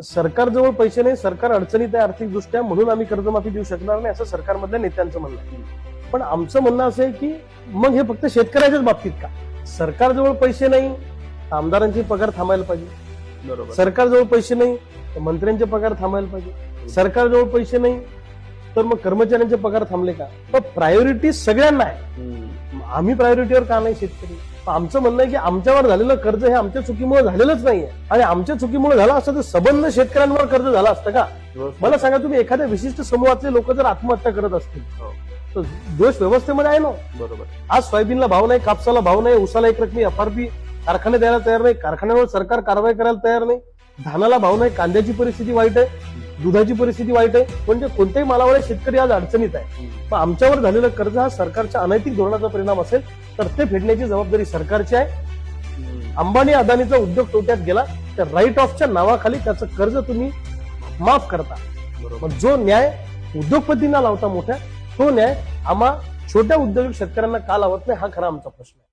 सरकारजवळ पैसे नाही, सरकार अडचणीत आहे आर्थिक दृष्ट्या, म्हणून आम्ही कर्जमाफी देऊ शकणार नाही असं सरकारमधल्या नेत्यांचं म्हणणं आहे. पण आमचं म्हणणं असं आहे की मग हे फक्त शेतकऱ्याच्याच बाबतीत का? सरकारजवळ पैसे नाही, आमदारांचे पगार थांबायला पाहिजे. बरोबर. सरकारजवळ पैसे नाही तर मंत्र्यांचे पगार थांबायला पाहिजे. सरकारजवळ पैसे नाही तर मग कर्मचाऱ्यांचे पगार थांबले का? तर प्रायोरिटी सगळ्यांना आहे. आम्ही प्रायोरिटीवर का नाही शेतकरी? आमचं म्हणणं आहे की आमच्यावर झालेलं कर्ज हे आमच्या चुकीमुळे झालेलंच नाहीये, आणि आमच्या चुकीमुळे झालं असतं तर सबंध शेतकऱ्यांवर कर्ज झालं असतं का? मला सांगा, तुम्ही एखाद्या विशिष्ट समूहातले लोक जर आत्महत्या करत असतील तर दोष व्यवस्थेमध्ये आहे ना. बरोबर. आज सोयाबीनला भाव नाही, कापसाला भाव नाही, उसाला एक रकमी FRP कारखाने द्यायला तयार नाही, कारखान्यावर सरकार कारवाई करायला तयार नाही, धानाला भाव नाही, कांद्याची परिस्थिती वाईट आहे, दुधाची परिस्थिती वाईट आहे, म्हणजे कोणत्याही मालावर शेतकरी आज अडचणीत आहे. पण आमच्यावर झालेलं कर्ज हा सरकारच्या अनैतिक धोरणाचा परिणाम असेल तर ते फेडण्याची जबाबदारी सरकारची आहे. अंबानी अदानीचा उद्योग तोट्यात गेला तर राईट ऑफच्या नावाखाली त्याचं कर्ज तुम्ही माफ करता. मग जो न्याय उद्योगपतींना लावता मोठ्या, तो न्याय आम्हा छोट्या उद्योजक शेतकऱ्यांना का लावत नाही, हा खरा आमचा प्रश्न आहे.